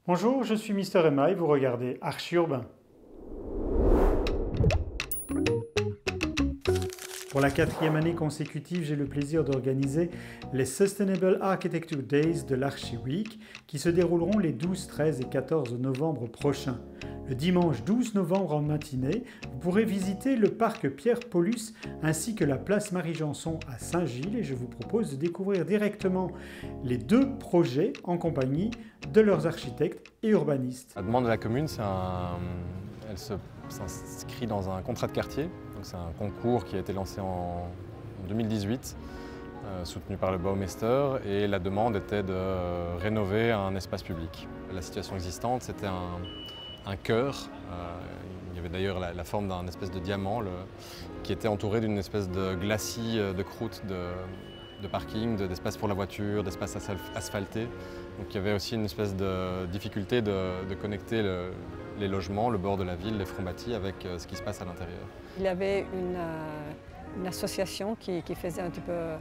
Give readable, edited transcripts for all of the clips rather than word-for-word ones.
Bonjour, je suis Mister Emma et vous regardez Archi-Urbain. Pour la 4e année consécutive, j'ai le plaisir d'organiser les Sustainable Architecture Days de l'Archi Week qui se dérouleront les 12, 13 et 14 novembre prochains. Le dimanche 12 novembre en matinée, vous pourrez visiter le parc Pierre-Paulus ainsi que la place Marie-Janson à Saint-Gilles et je vous propose de découvrir directement les deux projets en compagnie de leurs architectes et urbanistes. La demande de la commune, elle s'inscrit dans un contrat de quartier. C'est un concours qui a été lancé en 2018, soutenu par le Baumeister, et la demande était de rénover un espace public. La situation existante, c'était un chœur. Il y avait d'ailleurs la forme d'un espèce de diamant qui était entouré d'une espèce de glacis de croûte de parking, d'espace pour la voiture, d'espace asphalté. Donc il y avait aussi une espèce de difficulté de connecter les logements, le bord de la ville, les fronts bâtis avec ce qui se passe à l'intérieur. Il y avait une association qui faisait un petit peu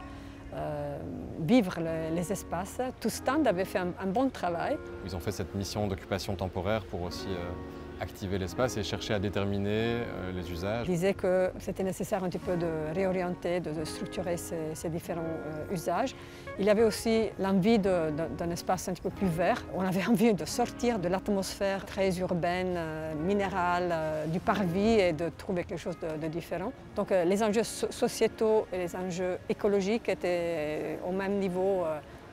vivre les espaces. Tout stand avait fait un bon travail. Ils ont fait cette mission d'occupation temporaire pour aussi activer l'espace et chercher à déterminer les usages. Ils disaient que c'était nécessaire un petit peu de réorienter, de structurer ces différents usages. Il y avait aussi l'envie d'un espace un petit peu plus vert. On avait envie de sortir de l'atmosphère très urbaine, minérale, du parvis et de trouver quelque chose de différent. Donc les enjeux sociétaux et les enjeux écologiques étaient au même niveau,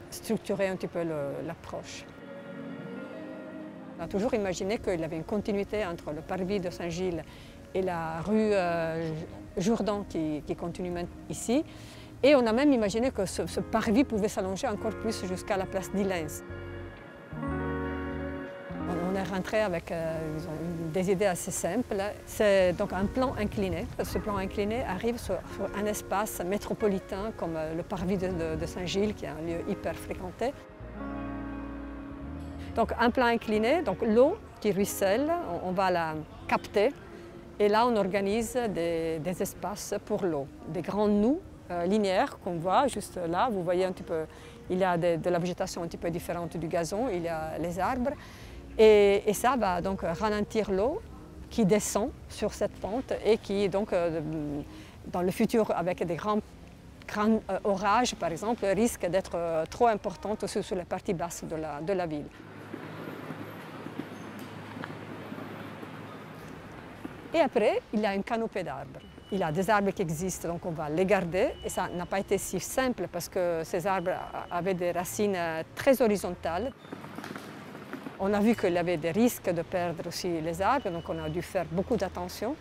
structurer un petit peu l'approche. On a toujours imaginé qu'il y avait une continuité entre le parvis de Saint-Gilles et la rue Jourdan qui continue ici. Et on a même imaginé que ce parvis pouvait s'allonger encore plus jusqu'à la place d'Illens. On est rentré avec des idées assez simples. C'est donc un plan incliné. Ce plan incliné arrive sur un espace métropolitain comme le parvis de Saint-Gilles, qui est un lieu hyper fréquenté. Donc un plan incliné, donc l'eau qui ruisselle, on va la capter et là on organise des espaces pour l'eau, des grands nus linéaires qu'on voit juste là. Vous voyez un petit peu, il y a de la végétation un petit peu différente du gazon, il y a les arbres et ça va donc ralentir l'eau qui descend sur cette pente et qui donc dans le futur avec des grands orages par exemple risque d'être trop importante aussi sur les parties basses de la ville. Et après, il y a une canopée d'arbres. Il y a des arbres qui existent, donc on va les garder. Et ça n'a pas été si simple parce que ces arbres avaient des racines très horizontales. On a vu qu'il y avait des risques de perdre aussi les arbres, donc on a dû faire beaucoup d'attention.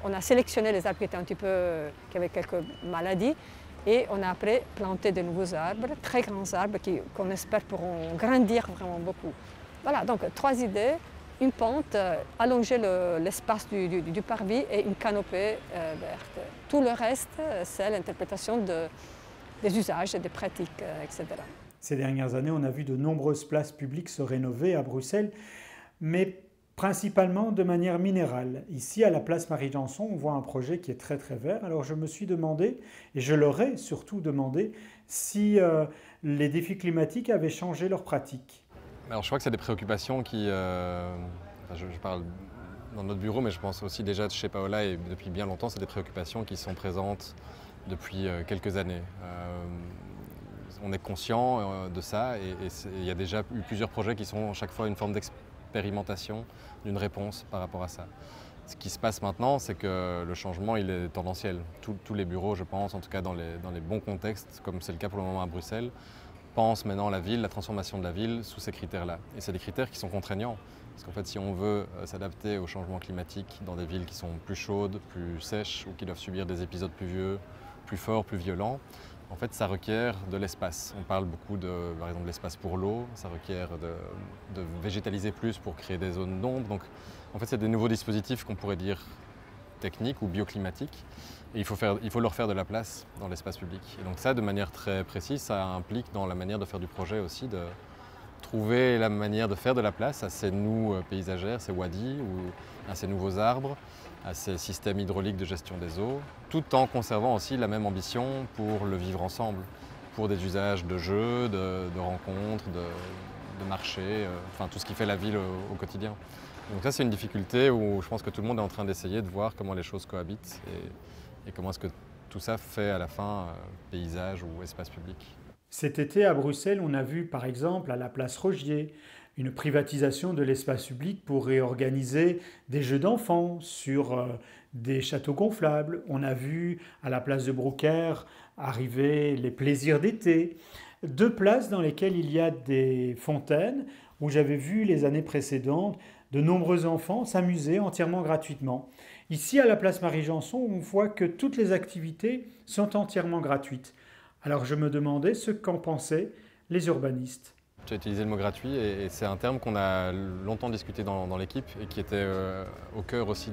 On a sélectionné les arbres qui avaient quelques maladies et on a après planté de nouveaux arbres, très grands arbres qu'on espère pourront grandir vraiment beaucoup. Voilà, donc 3 idées. Une pente, allonger l'espace du parvis et une canopée verte. Tout le reste, c'est l'interprétation des usages, des pratiques, etc. Ces dernières années, on a vu de nombreuses places publiques se rénover à Bruxelles, mais principalement de manière minérale. Ici, à la place Marie-Janson, on voit un projet qui est très très vert. Alors je me suis demandé, et je leur ai surtout demandé, si les défis climatiques avaient changé leurs pratiques. Alors je crois que c'est des préoccupations qui, je parle dans notre bureau, mais je pense aussi déjà chez Paola et depuis bien longtemps, c'est des préoccupations qui sont présentes depuis quelques années. On est conscient de ça et il y a déjà eu plusieurs projets qui sont chaque fois une forme d'expérimentation d'une réponse par rapport à ça. Ce qui se passe maintenant, c'est que le changement il est tendanciel. Tous les bureaux, je pense, en tout cas dans les bons contextes, comme c'est le cas pour le moment à Bruxelles, pense maintenant la ville, la transformation de la ville sous ces critères-là. Et c'est des critères qui sont contraignants. Parce qu'en fait, si on veut s'adapter au changement climatique dans des villes qui sont plus chaudes, plus sèches ou qui doivent subir des épisodes pluvieux, plus forts, plus violents, en fait, ça requiert de l'espace. On parle beaucoup par exemple, de l'espace pour l'eau, ça requiert de végétaliser plus pour créer des zones d'ombre. Donc, en fait, c'est des nouveaux dispositifs qu'on pourrait dire techniques ou bioclimatiques. Et il faut leur faire de la place dans l'espace public. Et donc ça, de manière très précise, ça implique dans la manière de faire du projet aussi de trouver la manière de faire de la place à ces noues paysagères, ces wadis, ou à ces nouveaux arbres, à ces systèmes hydrauliques de gestion des eaux, tout en conservant aussi la même ambition pour le vivre ensemble, pour des usages de jeux, de rencontres, de marché, enfin tout ce qui fait la ville au quotidien. Donc ça c'est une difficulté où je pense que tout le monde est en train d'essayer de voir comment les choses cohabitent et comment est-ce que tout ça fait à la fin paysage ou espace public. Cet été à Bruxelles, on a vu par exemple à la place Rogier une privatisation de l'espace public pour réorganiser des jeux d'enfants sur des châteaux gonflables. On a vu à la place de Brouckère arriver les plaisirs d'été. Deux places dans lesquelles il y a des fontaines où j'avais vu les années précédentes de nombreux enfants s'amuser entièrement gratuitement. Ici, à la place Marie-Janson, on voit que toutes les activités sont entièrement gratuites. Alors je me demandais ce qu'en pensaient les urbanistes. Tu as utilisé le mot gratuit et c'est un terme qu'on a longtemps discuté dans l'équipe et qui était au cœur aussi,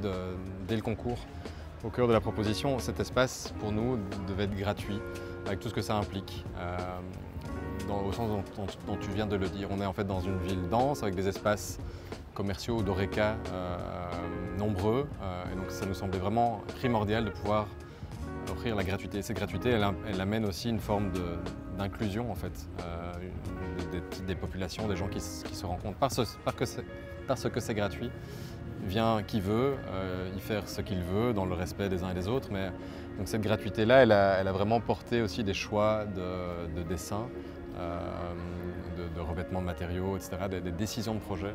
dès le concours, au cœur de la proposition. Cet espace, pour nous, devait être gratuit, avec tout ce que ça implique. Au sens dont tu viens de le dire. On est en fait dans une ville dense, avec des espaces commerciaux d'horeca nombreux. Et donc ça nous semblait vraiment primordial de pouvoir offrir la gratuité. Cette gratuité, elle amène aussi une forme d'inclusion en fait, des populations, des gens qui se rencontrent. Parce que c'est gratuit, vient qui veut, y faire ce qu'il veut dans le respect des uns et des autres. Mais donc cette gratuité-là, elle a vraiment porté aussi des choix de dessin, de revêtement de matériaux, etc. Des décisions de projet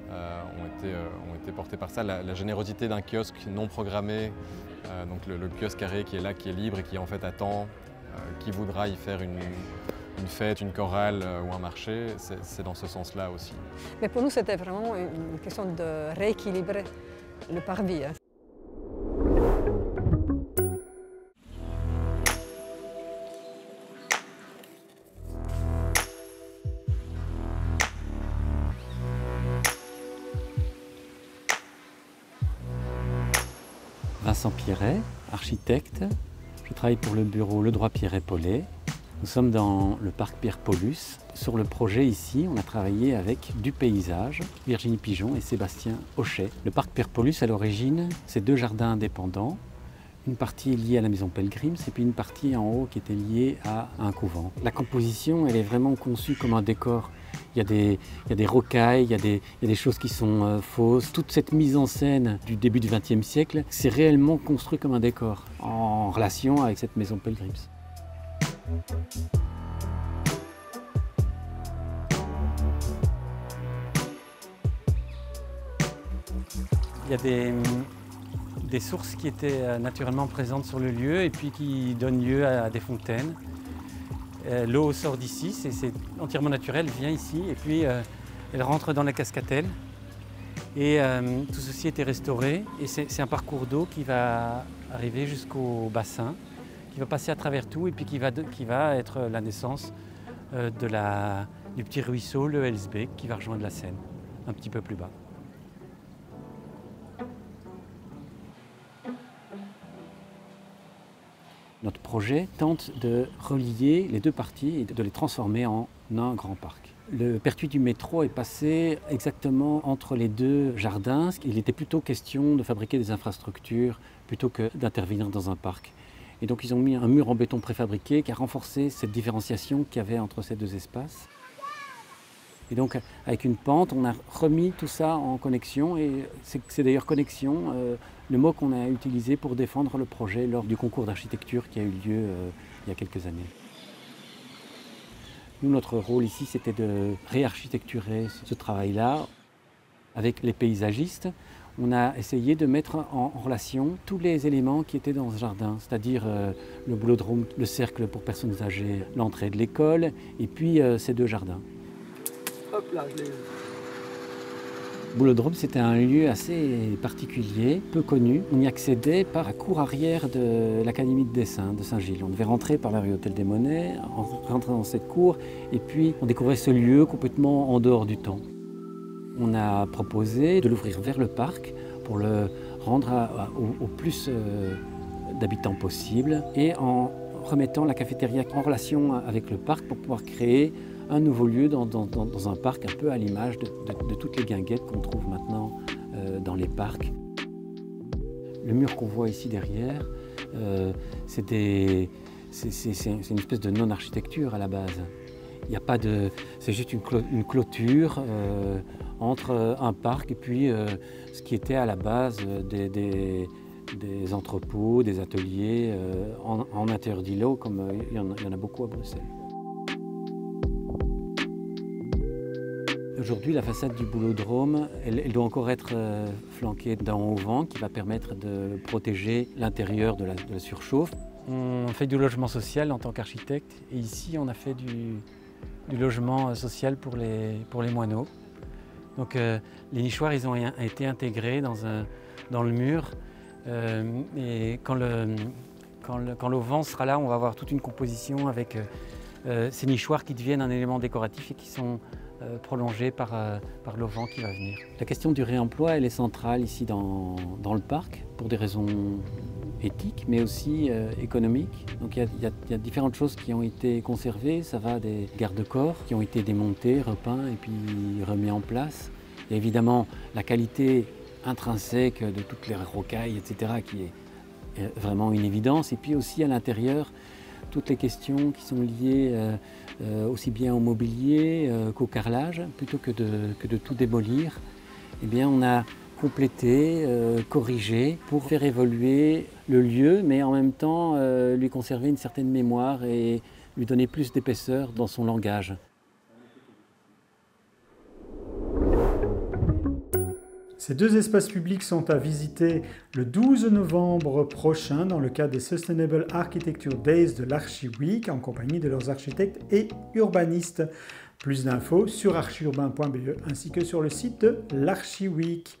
ont été portées par ça. La générosité d'un kiosque non programmé, donc le kiosque carré qui est là, qui est libre et qui en fait attend qui voudra y faire une fête, une chorale ou un marché, c'est dans ce sens-là aussi. Mais pour nous, c'était vraiment une question de rééquilibrer le parvis. Vincent Pierret, architecte. Je travaille pour le bureau Le Droit Pierret-Paulet. Nous sommes dans le parc Pierre-Paulus. Sur le projet ici, on a travaillé avec du paysage, Virginie Pigeon et Sébastien Hochet. Le parc Pierre-Paulus, à l'origine, c'est deux jardins indépendants. Une partie est liée à la maison Pelgrims et puis une partie en haut qui était liée à un couvent. La composition, elle est vraiment conçue comme un décor. Il y a des rocailles, il y a des choses qui sont fausses. Toute cette mise en scène du début du XXe siècle, c'est réellement construit comme un décor, en relation avec cette maison Pelgrims. Il y a des sources qui étaient naturellement présentes sur le lieu et puis qui donnent lieu à des fontaines. L'eau sort d'ici, c'est entièrement naturel, elle vient ici et puis elle rentre dans la cascatelle. Et tout ceci a été restauré et c'est un parcours d'eau qui va arriver jusqu'au bassin, qui va passer à travers tout et puis qui va être la naissance du petit ruisseau, le Elsbeek, qui va rejoindre la Seine, un petit peu plus bas. Notre projet tente de relier les deux parties et de les transformer en un grand parc. Le pertuis du métro est passé exactement entre les deux jardins. Il était plutôt question de fabriquer des infrastructures plutôt que d'intervenir dans un parc. Et donc ils ont mis un mur en béton préfabriqué qui a renforcé cette différenciation qu'il y avait entre ces deux espaces. Et donc avec une pente, on a remis tout ça en connexion et c'est d'ailleurs connexion le mot qu'on a utilisé pour défendre le projet lors du concours d'architecture qui a eu lieu il y a quelques années. Nous, notre rôle ici, c'était de réarchitecturer ce travail-là. Avec les paysagistes, on a essayé de mettre en relation tous les éléments qui étaient dans ce jardin, c'est-à-dire le boulodrome, le cercle pour personnes âgées, l'entrée de l'école et puis ces deux jardins. Hop là, je l'ai vu. Boulodrome, c'était un lieu assez particulier, peu connu. On y accédait par la cour arrière de l'Académie de dessin de Saint-Gilles. On devait rentrer par la rue Hôtel des Monnaies, rentrer dans cette cour, et puis on découvrait ce lieu complètement en dehors du temps. On a proposé de l'ouvrir vers le parc pour le rendre au plus d'habitants possible, et en remettant la cafétéria en relation avec le parc pour pouvoir créer un nouveau lieu dans un parc un peu à l'image de toutes les guinguettes qu'on trouve maintenant dans les parcs. Le mur qu'on voit ici derrière, c'est une espèce de non-architecture à la base. Il n'y a pas de... C'est juste une clôture entre un parc et puis ce qui était à la base des entrepôts, des ateliers en intérieur d'îlots, comme il y en a beaucoup à Bruxelles. Aujourd'hui, la façade du Boulodrome, elle doit encore être flanquée d'un auvent qui va permettre de protéger l'intérieur de la surchauffe. On fait du logement social en tant qu'architecte et ici on a fait du logement social pour les moineaux. Donc les nichoirs ils ont été intégrés dans le mur et quand l'auvent sera là, on va avoir toute une composition avec ces nichoirs qui deviennent un élément décoratif et qui sont prolongés par l'auvent qui va venir. La question du réemploi elle est centrale ici dans le parc pour des raisons éthiques mais aussi économiques. Donc il y a différentes choses qui ont été conservées. Ça va des garde-corps qui ont été démontés, repeints et puis remis en place. Il y a évidemment la qualité intrinsèque de toutes les rocailles, etc. qui est vraiment une évidence. Et puis aussi à l'intérieur, toutes les questions qui sont liées aussi bien au mobilier qu'au carrelage, plutôt que de tout démolir. Eh bien, on a complété, corrigé pour faire évoluer le lieu, mais en même temps lui conserver une certaine mémoire et lui donner plus d'épaisseur dans son langage. Ces deux espaces publics sont à visiter le 12 novembre prochain dans le cadre des Sustainable Architecture Days de l'Archi-Week en compagnie de leurs architectes et urbanistes. Plus d'infos sur archiurbain.be ainsi que sur le site de l'Archi-Week.